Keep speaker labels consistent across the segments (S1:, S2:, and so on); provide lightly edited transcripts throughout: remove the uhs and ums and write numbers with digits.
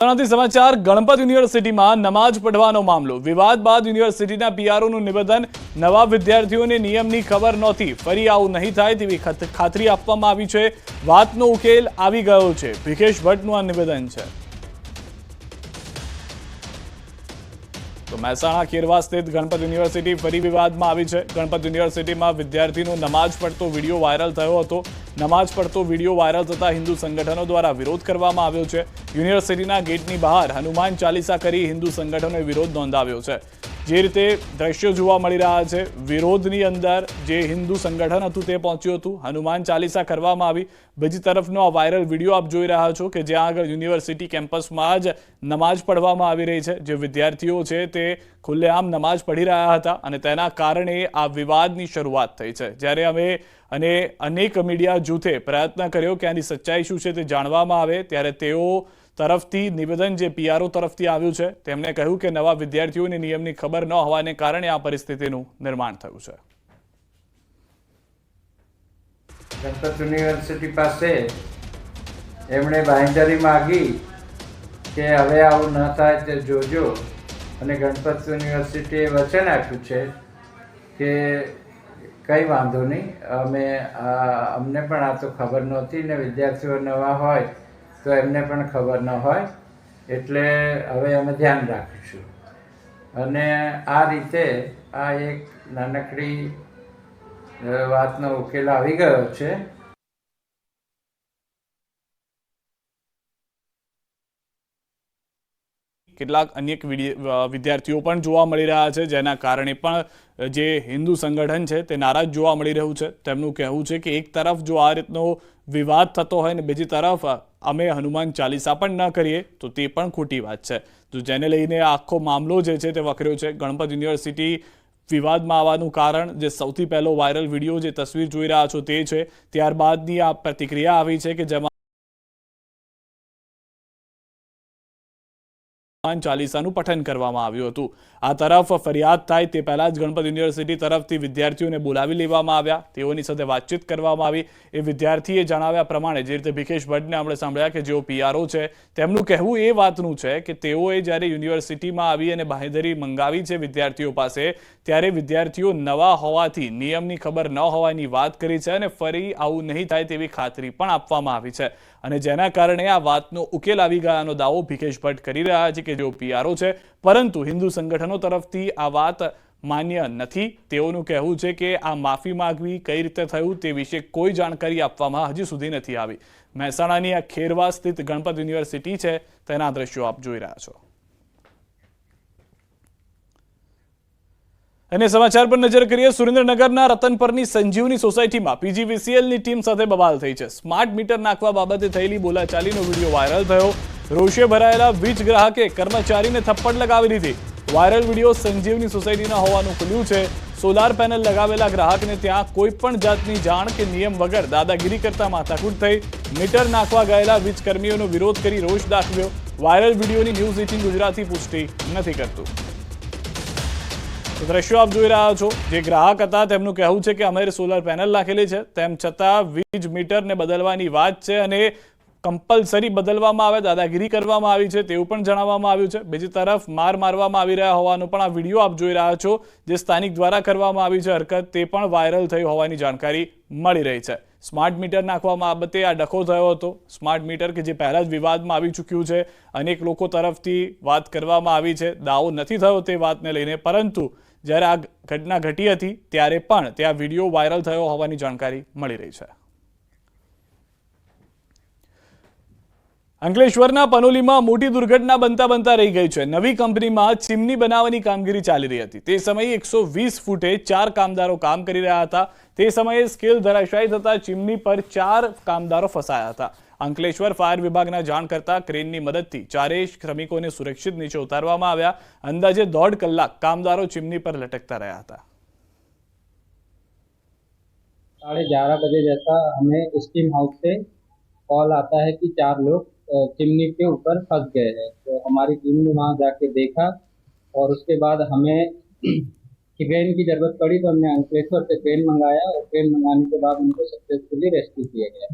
S1: समाचार गणपत यूनिवर्सिटी में नमाज पढ़वानो मामलो विवाद बाद यूनिवर्सिटी पीआरओ निवेदन नवा विद्यार्थीओं ने नियम की खबर नहोती फरी आवुं नहीं थाय तेवी खातरी आपवामां आवी छे। वातनो उकेल आवी गयो छे। भिकेश भट्टनुं आ निवेदन छे। तो મહેસાણા ખેરવા સ્થિત ગણપત યુનિવર્સિટી ફરી વિવાદમાં આવી છે। ગણપત યુનિવર્સિટીમાં વિદ્યાર્થીનો નમાજ પડતો વિડીયો વાયરલ થયો હતો। નમાજ પડતો વિડીયો વાયરલ થતા હિન્દુ સંગઠનો દ્વારા વિરોધ કરવામાં આવ્યો છે। યુનિવર્સિટીના ગેટની બહાર હનુમાન ચાલીસા કરી હિન્દુ સંગઠનોએ વિરોધ નોંધાવ્યો છે। જે રીતે દ્રશ્યો જોવા મળી રહ્યા છે, વિરોધની અંદર જે હિન્દુ સંગઠન હતું તે પહોંચ્યું હતું, હનુમાન ચાલીસા કરવામાં આવી। બીજી તરફનો આ વાયરલ વિડીયો આપ જોઈ રહ્યા છો કે જ્યાં આગળ યુનિવર્સિટી કેમ્પસમાં જ નમાજ પઢવામાં આવી રહી છે। જે વિદ્યાર્થીઓ છે તે ખુલ્લેઆમ નમાજ પઢી રહ્યા હતા અને તેના કારણે આ વિવાદની શરૂઆત થઈ છે। જ્યારે અમે અને અનેક મીડિયા જૂથે પ્રયત્ન કર્યો કે આની સચ્ચાઈ શું છે તે જાણવામાં આવે, ત્યારે તેઓ તરફથી નિવેદન જે પીઆરઓ તરફથી આવ્યું છે તેમણે કહ્યું કે નવા વિદ્યાર્થીઓને નિયમની ખબર ન હોવાને કારણે આ પરિસ્થિતિનું નિર્માણ થયું છે।
S2: ગણપત યુનિવર્સિટી પાસે એમણે બાંહેધરી માગી કે હવે આવું ન થાય તે જોજો અને ગણપત યુનિવર્સિટીએ વચન આપ્યું છે કે કંઈ વાંધો નહીં, અમને પણ આ તો ખબર નહોતી ને વિદ્યાર્થીઓ નવા હોય તો એમને પણ ખબર ન હોય, એટલે હવે અમે ધ્યાન રાખીશું। અને આ રીતે આ એક નાનકડી વાતનો ઉકેલ આવી ગયો છે।
S1: કેટલાક અનેક વિદ્યાર્થીઓ પણ જોવા મળી રહ્યા છે, જેના કારણે પણ જે હિન્દુ સંગઠન છે તે નારાજ જોવા મળી રહ્યું છે। તેમનું કહેવું છે કે એક તરફ જો આ રીતનો વિવાદ થતો હોય ને બીજી તરફ અમે હનુમાન ચાલીસા પણ ન કરીએ તો તે પણ ખોટી વાત છે। તો જેને લઈને આખો મામલો જે છે તે વકર્યો છે। ગણપત યુનિવર્સિટી વિવાદમાં આવવાનું કારણ જે સૌથી પહેલો વાયરલ વિડીયો જે તસવીર જોઈ રહ્યા છો તે છે। ત્યારબાદની આ પ્રતિક્રિયા આવી છે કે જેમાં ચાલીસાનું પઠન કરવામાં આવ્યું હતું। આ તરફ ફરિયાદ થાય તે પહેલા જ ગણપત યુનિવર્સિટી તરફથી વિદ્યાર્થીઓને બોલાવી લેવામાં આવ્યા, તેઓની સાથે વાતચીત કરવામાં આવી। એ વિદ્યાર્થીએ જણાવ્યા પ્રમાણે જે રીતે ભિકેશ ભટ્ટને આપણે સાંભળ્યા કે જેઓ પીઆરઓ છે તેમનું કહેવું એ વાતનું છે કે તેઓએ જ્યારે યુનિવર્સિટીમાં આવી અને બાંહેધરી મંગાવી છે વિદ્યાર્થીઓ પાસે, ત્યારે વિદ્યાર્થીઓ નવા હોવાથી નિયમની ખબર ન હોવાની વાત કરી છે અને ફરી આવું નહીં થાય તેવી ખાતરી પણ આપવામાં આવી છે। અને જેના કારણે આ વાતનો ઉકેલ આવી ગયાનો દાવો ભિકેશ ભટ્ટ કરી રહ્યા છે કે જેઓ પીઆરઓ છે, પરંતુ હિન્દુ સંગઠનો તરફથી આ વાત માન્ય નથી। તેઓનું કહેવું છે કે આ માફી માંગવી કઈ રીતે થયું તે વિશે કોઈ જાણકારી આપવામાં હજી સુધી નથી આવી। મહેસાણાની આ ખેરવા સ્થિત ગણપત યુનિવર્સિટી છે તેના દ્રશ્યો આપ જોઈ રહ્યા છો। અને સમાચાર પર નજર કરીએ। સુરેન્દ્રનગરના રતનપરની સંજીવની સોસાયટીમાં પીજીવીસીએલની ટીમ સાથે બબાલ થઈ છે। સ્માર્ટ મીટર નાખવા બાબતે થયેલી બોલાચાલીનો વિડીયો વાયરલ થયો। રોષે ભરાયેલા વીજ ગ્રાહકે કર્મચારીને થપ્પડ લગાવી દીધી। વાયરલ વિડીયો સંજીવની સોસાયટીના હોવાનું ખુલ્યું છે। સોલાર પેનલ લગાવેલા ગ્રાહકને ત્યાં કોઈ પણ જાતની જાણ કે નિયમ વગર દાદાગીરી કરતા માથાકૂટ થઈ। મીટર નાખવા ગયેલા વીજ કર્મીઓનો વિરોધ કરી રોષ દાખવ્યો। વાયરલ વિડીયોની ન્યૂઝ 18 ગુજરાતી પુષ્ટિ નથી કરતું। દ્રશ્યો આપ જોઈ રહ્યા છો। જે ગ્રાહક હતા તેમનું કહેવું છે કે અમારે સોલાર પેનલ નાખેલી છે, તેમ છતાં વીજ મીટરને બદલવાની વાત છે અને કમ્પલસરી બદલવામાં આવે, દાદાગીરી કરવામાં આવી છે તેવું પણ જણાવવામાં આવ્યું છે। બીજી તરફ માર મારવામાં આવી રહ્યા હોવાનો પણ આ વિડીયો આપ જોઈ રહ્યા છો। જે સ્થાનિક દ્વારા કરવામાં આવી છે હરકત તે પણ વાયરલ થઈ હોવાની જાણકારી મળી રહી છે। સ્માર્ટ મીટર નાખવા બાબતે આ ડખો થયો હતો। સ્માર્ટ મીટર કે જે પહેલા જ વિવાદમાં આવી ચૂક્યું છે, અનેક લોકો તરફથી વાત કરવામાં આવી છે, દાવો નથી થયો તે વાતને લઈને, પરંતુ જ્યારે આ ઘટના ઘટી હતી ત્યારે પણ ત્યાં વિડીયો વાયરલ થયો હોવાની જાણકારી મળી રહી છે। અંકલેશ્વરના પનોલીમાં મોટી દુર્ઘટના બનતા રહી ગઈ છે। નવી કંપનીમાં ચીમની બનાવવાની કામગીરી ચાલી રહી હતી। તે સમયે 120 ફૂટે 4 કામદારો કામ કરી રહ્યા હતા। તે સમયે સ્કેલ ધરાશાયી થતા ચીમની પર 4 કામદારો ફસાયા હતા। અંકલેશ્વર ફાયર વિભાગના જાણ કરતા ક્રેનની મદદથી 4 શ્રમિકોને સુરક્ષિત નીચે ઉતારવામાં આવ્યા। અંદાજે 1.5 કલાક કામદારો ચીમની પર લટકતા રહ્યા હતા।
S3: 11:30 बजे जैसा हमें स्टीम हाउस से कॉल आता है कि 4 लोग चिमनी के ऊपर फंस गए हैं। तो हमारी टीम ने वहाँ जाके देखा और उसके बाद हमें क्रेन की जरूरत पड़ी, तो हमने अंकलेश्वर से क्रेन मंगाया और क्रेन मंगाने के बाद उनको सक्सेसफुली रेस्क्यू किया गया।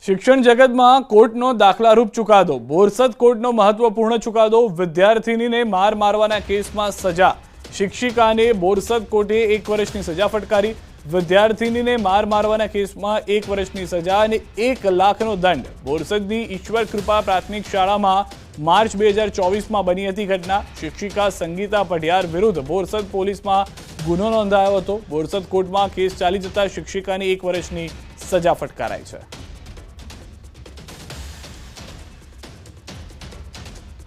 S1: શિક્ષણ જગતમાં કોર્ટનો દાખલારૂપ ચુકાદો. બોરસદ કોર્ટનો મહત્વપૂર્ણ ચુકાદો. વિદ્યાર્થિનીને માર મારવાના કેસમાં સજા. શિક્ષિકાને બોરસદ કોર્ટે 1 વર્ષની સજા ફટકારી. વિદ્યાર્થિનીને માર મારવાના કેસમાં 1 વર્ષની સજા અને 1 લાખનો દંડ. બોરસદની ઈશ્વર કૃપા પ્રાથમિક શાળામાં માર્ચ 2024માં બની હતી ઘટના. શિક્ષિકા સંગીતા પઢિયાર વિરુદ્ધ બોરસદ પોલીસમાં ગુનો નોંધાયો હતો. બોરસદ કોર્ટમાં કેસ ચાલી જતા શિક્ષિકાને 1 વર્ષની સજા ફટકારાઈ છે.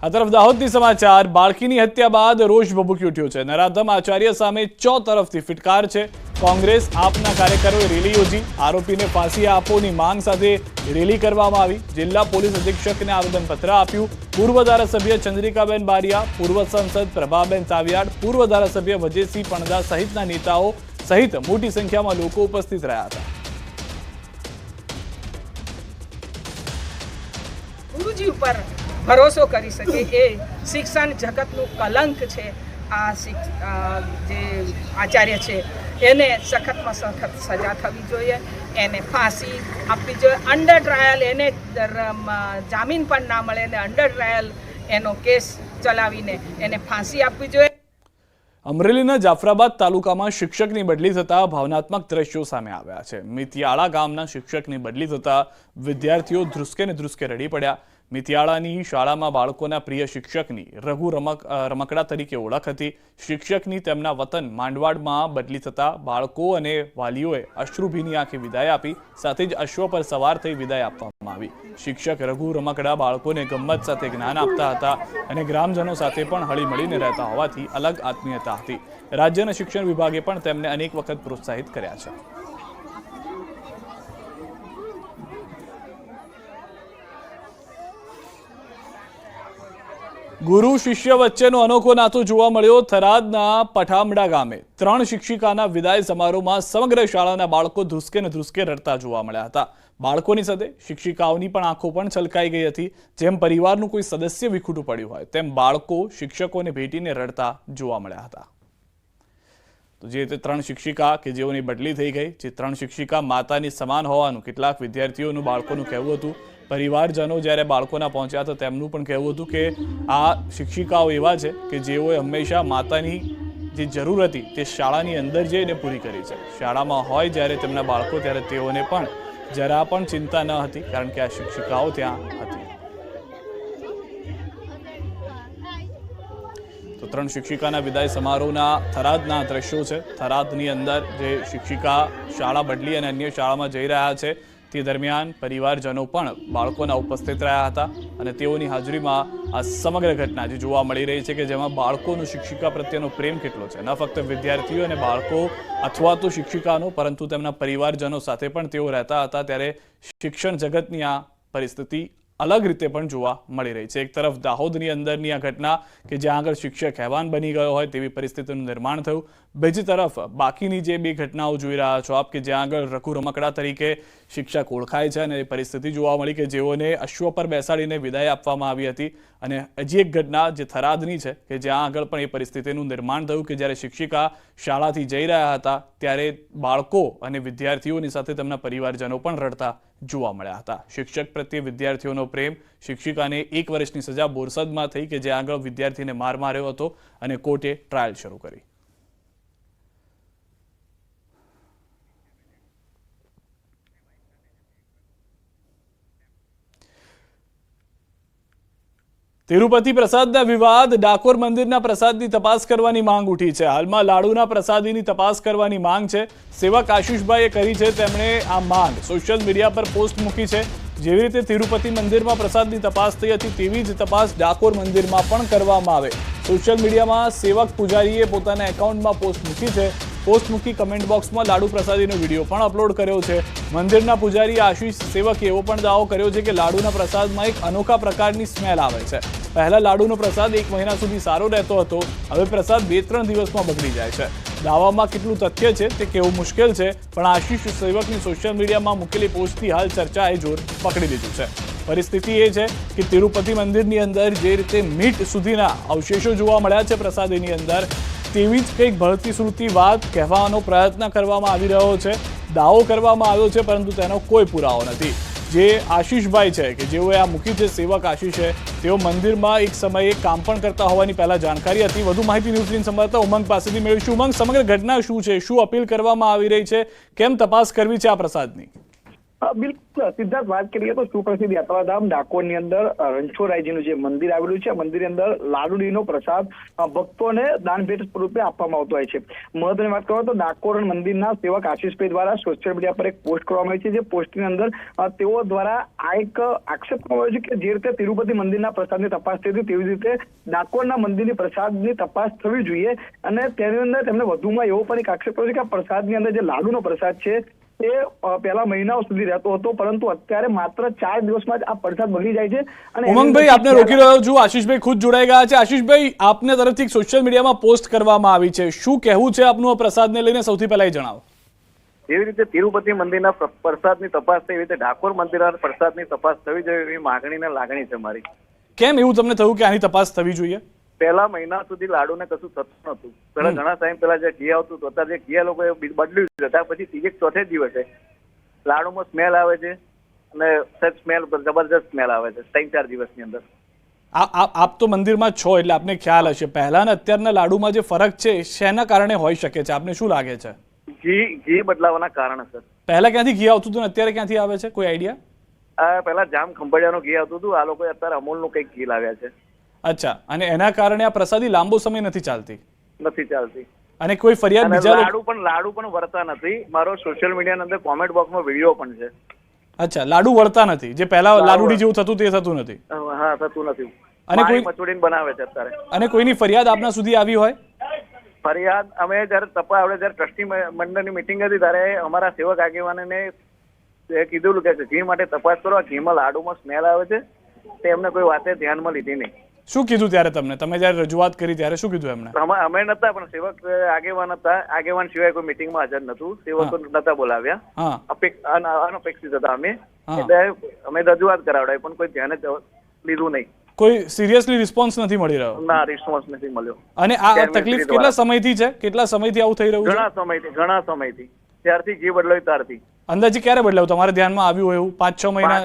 S1: આ તરફ દાહોદની સમાચાર. બાળકીની હત્યા બાદ રોષ ભભૂકી ઉઠ્યો છે. નરાધમ આચાર્ય સામે તરફથી ફિટકાર છે. કોંગ્રેસ આપના કાર્યકરોએ રેલી યોજી. આરોપીને ફાંસી આપોની માંગ સાથે રેલી કરવામાં આવી. જિલ્લા પોલીસ અધિક્ષકને આવેદનપત્ર આપ્યું. પૂર્વ ધારાસભ્ય ચંદ્રિકાબેન બારિયા, પૂર્વ સાંસદ પ્રભાબેન તાવિયાડ, પૂર્વ ધારાસભ્ય વજયસિંહ પણદા સહિતના નેતાઓ સહિત મોટી સંખ્યામાં લોકો ઉપસ્થિત રહ્યા હતા.
S4: ગુરુજી ઉપર ભરોસો કરી શકે એ શિક્ષણ જગતનું કલંક છે. આ જે આચાર્ય છે એને સખતમાં સખત સજા થવી જોઈએ. એને ફાંસી આપવી જોઈએ. અંડર ટ્રાયલ એને જામીન પણ ના મળે અને અંડર ટ્રાયલ એનો કેસ ચલાવીને એને ફાંસી આપવી જોઈએ.
S1: અમરેલીના જાફરાબાદ તાલુકામાં શિક્ષકની બદલી થતા ભાવનાત્મક દ્રશ્યો સામે આવ્યા છે. મિતિયાળા ગામના શિક્ષકની બદલી થતા વિદ્યાર્થીઓ ધ્રુસકે ને ધ્રુસકે રડી પડ્યા. મિતિયાળાની શાળામાં બાળકોના પ્રિય શિક્ષકની રઘુ રમકડા તરીકે ઓળખ હતી. શિક્ષકની તેમના વતન માંડવાડમાં બદલી થતા બાળકો અને વાલીઓએ અશ્રુભીની આંખે વિદાય આપી. સાથે જ અશ્વ પર સવાર થઈ વિદાય આપવામાં આવી. શિક્ષક રઘુ રમકડા બાળકોને ગમ્મત સાથે જ્ઞાન આપતા હતા અને ગ્રામજનો સાથે પણ હળીમળીને રહેતા હોવાથી અલગ આત્મીયતા હતી. રાજ્યના શિક્ષણ વિભાગે પણ તેમને અનેક વખત પ્રોત્સાહિત કર્યા છે. ગુરુ શિષ્ય વચ્ચેનો અનોખો નાતો જોવા મળ્યો. થરાદના પઠામડા ગામે 3 શિક્ષિકાના વિદાય સમારોહમાં સમગ્ર શાળાના બાળકો ધ્રુસકે ને ધ્રુસકે રડતા જોવા મળ્યા હતા. બાળકોની સાથે શિક્ષિકાઓની પણ આંખો પણ છલકાઈ ગઈ હતી. જેમ પરિવારનું કોઈ સદસ્ય વિખૂટું પડ્યું હોય તેમ બાળકો શિક્ષકોને ભેટીને રડતા જોવા મળ્યા હતા. તો જે તે 3 શિક્ષિકા કે જેઓની બદલી થઈ ગઈ, જે 3 શિક્ષિકા માતાની સમાન હોવાનું કેટલાક વિદ્યાર્થીઓનું બાળકોનું કહેવું હતું. પરિવારજનો જ્યારે બાળકોના પહોંચ્યા તો તેમનું પણ કહેવું હતું કે આ શિક્ષિકાઓ એવા છે કે જેઓએ હંમેશા માતાની જે જરૂર હતી તે શાળાની અંદર જઈને પૂરી કરી છે. શાળામાં હોય જ્યારે તેમના બાળકો ત્યારે તેઓને પણ જરા પણ ચિંતા ન હતી, કારણ કે આ શિક્ષિકાઓ ત્યાં હતી. તો 3 શિક્ષિકાના વિદાય સમારોહના થરાદના દ્રશ્યો છે. થરાદની અંદર જે શિક્ષિકા શાળા બદલી અને અન્ય શાળામાં જઈ રહ્યા છે તે દરમિયાન પરિવારજનો પણ બાળકોના ઉપસ્થિત રહ્યા હતા અને તેઓની હાજરીમાં આ સમગ્ર ઘટના જે જોવા મળી રહી છે કે જેમાં બાળકોનો શિક્ષિકા પ્રત્યેનો પ્રેમ કેટલો છે. ન ફક્ત વિદ્યાર્થીઓ અને બાળકો અથવા તો શિક્ષિકાનો, પરંતુ તેમના પરિવારજનો સાથે પણ તેઓ રહેતા હતા. ત્યારે શિક્ષણ જગતની આ પરિસ્થિતિ અલગ રીતે પણ જોવા મળી રહી છે. એક તરફ દાહોદની અંદરની આ ઘટના કે જ્યાં આગળ શિક્ષક હેવાન બની ગયો હોય તેવી પરિસ્થિતિનું નિર્માણ થયું. બીજી તરફ બાકીની જે 2 ઘટનાઓ જોઈ રહ્યા છો આપ કે જ્યાં આગળ રઘુ રમકડા તરીકે શિક્ષક ઓળખાય છે અને એ પરિસ્થિતિ જોવા મળી કે જેઓને અશ્વ પર બેસાડીને વિદાય આપવામાં આવી હતી. અને હજી એક ઘટના જે થરાદની છે કે જ્યાં આગળ પણ એ પરિસ્થિતિનું નિર્માણ થયું કે જ્યારે શિક્ષિકા શાળાથી જઈ રહ્યા હતા ત્યારે બાળકો અને વિદ્યાર્થીઓની સાથે તેમના પરિવારજનો પણ રડતા જોવા મળ્યા હતા. શિક્ષક પ્રત્યે વિદ્યાર્થીઓનો પ્રેમ. શિક્ષિકાને 1 વર્ષની સજા બોરસદમાં થઈ કે જ્યાં આગળ વિદ્યાર્થીને માર માર્યો હતો અને કોર્ટે ટ્રાયલ શરૂ કરી. તિરુપતિ પ્રસાદના વિવાદ. ડાકોર મંદિરના પ્રસાદની તપાસ કરવાની માંગ ઉઠી છે. હાલમાં લાડુના પ્રસાદીની તપાસ કરવાની માંગ છે. સેવક આશીષભાઈએ કરી છે. તેમણે આ માંગ સોશિયલ મીડિયા પર પોસ્ટ મૂકી છે. જેવી રીતે તિરુપતિ મંદિરમાં પ્રસાદની તપાસ થઈ હતી તેવી જ તપાસ ડાકોર મંદિરમાં પણ કરવામાં આવે. સોશિયલ મીડિયામાં સેવક પૂજારીએ પોતાના એકાઉન્ટમાં પોસ્ટ મૂકી છે. પોસ્ટ મૂકી કમેન્ટ બોક્સમાં લાડુ પ્રસાદીનો વિડીયો પણ અપલોડ કર્યો છે. મંદિરના પૂજારી આશીષ સેવકે એવો પણ દાવો કર્યો છે કે લાડુના પ્રસાદમાં એક અનોખા પ્રકારની સ્મેલ આવે છે. પહેલા લાડુનો પ્રસાદ 1 મહિના સુધી સારો રહેતો હતો, હવે પ્રસાદ 2-3 દિવસમાં બગડી જાય છે. દાવામાં કેટલું તથ્ય છે તે કહેવું મુશ્કેલ છે, પણ આશીષ સેવકની સોશિયલ મીડિયામાં મૂકેલી પોસ્ટથી હાલ ચર્ચાએ જોર પકડી લીધું છે. પરિસ્થિતિ એ છે કે તિરુપતિ મંદિરની અંદર જે રીતે મીટ સુધીના અવશેષો જોવા મળ્યા છે પ્રસાદીની અંદર, તેવી જ કંઈક ભળતી સુરતી વાત કહેવાનો પ્રયત્ન કરવામાં આવી રહ્યો છે. દાવો કરવામાં આવ્યો છે પરંતુ તેનો કોઈ પુરાવો નથી. જે આશીષભાઈ છે કે જેઓએ આ મૂકી છે, સેવક આશીષ છે, તેઓ મંદિરમાં એક સમયે કામ પણ કરતા હોવાની પહેલા જાણકારી હતી. વધુ માહિતી ન્યૂઝ સંવાદદાતા ઉમંગ પાસેથી મેળવીશું. ઉમંગ, સમગ્ર ઘટના શું છે, શું અપીલ કરવામાં આવી રહી છે, કેમ તપાસ કરવી છે આ પ્રસાદની?
S5: બિલકુલ સિદ્ધાર્થ, વાત કરીએ તો સુપ્રસિદ્ધ યાત્રાધામ ડાકોરની અંદર રણછોડરાયજીનું જે મંદિર આવેલું છે, મંદિરની અંદર લાડુડીનો પ્રસાદ ભક્તોને દાન ભેટ સ્વરૂપે આપવામાં આવતો હોય છે. મહત્વની વાત કરો તો ડાકોર મંદિરના સેવક આશીષભાઈ દ્વારા સોશિયલ મીડિયા પર એક પોસ્ટ કરવામાં આવી છે. જે પોસ્ટની અંદર તેઓ દ્વારા આ એક આક્ષેપ કરવામાં આવ્યો છે કે જે રીતે તિરુપતિ મંદિરના પ્રસાદની તપાસ થઈ હતી તેવી રીતે ડાકોરના મંદિરની પ્રસાદની તપાસ થવી જોઈએ. અને તેની અંદર તેમણે વધુમાં એવો પણ એક આક્ષેપ કર્યો છે કે આ પ્રસાદની અંદર જે લાડુનો પ્રસાદ છે તે પહેલા મહિનાઓ સુધી રહેતો હતો, પરંતુ અત્યારે માત્ર 4 દિવસમાં જ આ પ્રસાદ બગડી જાય છે. અને
S1: ઉમંગભાઈ, આપને રોકી રહ્યો છું. આશીષભાઈ ખુદ જોડાઈ ગયા છે. આશીષભાઈ, આપને તરફથી સોશિયલ મીડિયામાં પોસ્ટ કરવામાં આવી છે, શું કહેવું છે આપનું આ પ્રસાદને લઈને? સૌથી પહેલા એ જણાવો.
S6: એવી રીતે તિરુપતિ મંદિરના પ્રસાદની તપાસ થઈ, એવી રીતે ડાકોર મંદિરના પ્રસાદની તપાસ થવી જોઈએ એવી માગણી ને લાગણી છે મારી. કેમ
S1: એવું તમને થયું કે આની તપાસ થવી જોઈએ?
S6: પહેલા મહિના સુધી લાડુને કશું થતું નતું. પહેલા ઘણા ટાઈમ પહેલા જે ઘી આવતું હતું, અત્યારે જે ઘી આ લોકોએ બદલ્યું છે, ત્યાર પછી ત્રીજે ચોથે દિવસે લાડુમાં સ્મેલ આવે છે અને સ્મેલ જબરજસ્ત સ્મેલ આવે છે 3-4 દિવસની અંદર.
S1: આપ તો મંદિરમાં છો એટલે આપને ખ્યાલ હશે. પહેલા ને અત્યારના લાડુમાં જે ફરક છે શેના કારણે હોઈ શકે છે, આપને શું લાગે છે?
S6: ઘી બદલાવાના કારણે સર.
S1: પહેલા ક્યાંથી ઘી આવતું હતું ને અત્યારે ક્યાંથી આવે છે, કોઈ આઈડિયા?
S6: પહેલા જામ ખંભાળિયાનું ઘી આવતું હતું, આ લોકોએ અત્યારે અમૂલનું કંઈક ઘી લાવ્યા છે.
S1: અચ્છા, અને એના કારણે આ પ્રસાદી લાંબો સમય નથી ચાલતી. અને કોઈ ફરિયાદ બીજા
S6: લાડુ પણ વળતા નથી. મારો સોશિયલ મીડિયાની અંદર કોમેન્ટ બોક્સમાં વિડીયો પણ છે.
S1: અચ્છા, લાડુ વળતા નથી, જે પહેલા લાડુડી જેવું થતું તે થતું નથી.
S6: હા, થતું નથી.
S1: અને કોઈ
S6: મચોડીને બનાવે છે અત્યારે.
S1: અને કોઈની ફરિયાદ આપના સુધી આવી હોય?
S6: ફરિયાદ અમે જયારે ટ્રસ્ટી મંડળની મિટિંગ હતી ત્યારે અમારા સેવક આગેવાનને કીધું કે ઘી માટે તપાસ કરો, ઘીમાં લાડુમાં સ્મેલ આવે છે. એમને કોઈ વાતે ધ્યાનમાં લીધી નહીં.
S1: શું કીધું ત્યારે તમને? તમે જયારે રજૂઆત કરી ત્યારે શું કીધું એમને?
S6: અમે નતા, પણ સેવક આગેવાન હતા. આગેવાન સિવાય કોઈ મિટિંગમાં હાજર નતું. સેવકો નતા બોલાવ્યા. અનપેક્ષિત હતા અમે, એટલે અમે રજૂઆત કરાવડાવી, પણ કોઈ ધ્યાને લીધું નહીં.
S1: કોઈ સિરિયસલી રિસ્પોન્સ નથી મળી રહ્યો?
S6: ના, રિસ્પોન્સ નથી મળ્યો.
S1: અને આ તકલીફ કેટલા સમયથી છે? કેટલા સમયથી આવું થઈ રહ્યું છે?
S6: ઘણા સમયથી. ત્યારથી ઘી બદલાયું ત્યારથી.
S1: અંદાજે ક્યારે બદલાયું? તમારા ધ્યાનમાં આવ્યું હોય એવું? 5-6 મહિના?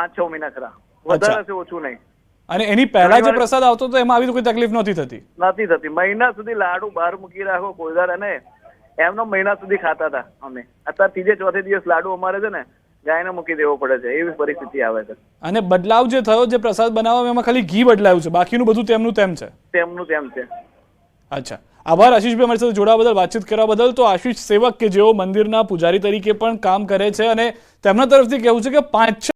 S6: 5-6 મહિના ખરા. વધારે છે, ઓછું નહીં.
S1: અને એની પહેલા જે પ્રસાદ આવતો હતો એમાં આવી કોઈ તકલીફ નથી થતી?
S6: મહિના સુધી લાડુ બહાર મૂકી રાખો કોઈદાર, અને એમનો મહિના સુધી ખાતા હતા અમે. અત્યારે ત્રીજે ચોથે દિવસ લાડુ અમારે છે ને ગાયને મૂકી દેવો પડે છે, એવી પરિસ્થિતિ આવે છે.
S1: અને બદલાવ જે થયો, જે પ્રસાદ બનાવવામાં, એમાં ખાલી ઘી બદલાયું છે, બાકીનું બધું તેમનું તેમ છે?
S6: તેમનું તેમ છે.
S1: અચ્છા, આભાર આશીષભાઈ અમારી સાથે જોડાવા બદલ, વાતચીત કરવા બદલ. તો આશીષ સેવક કે જેઓ મંદિરના પૂજારી તરીકે પણ કામ કરે છે અને તેમના તરફથી કહેવું છે કે 5-6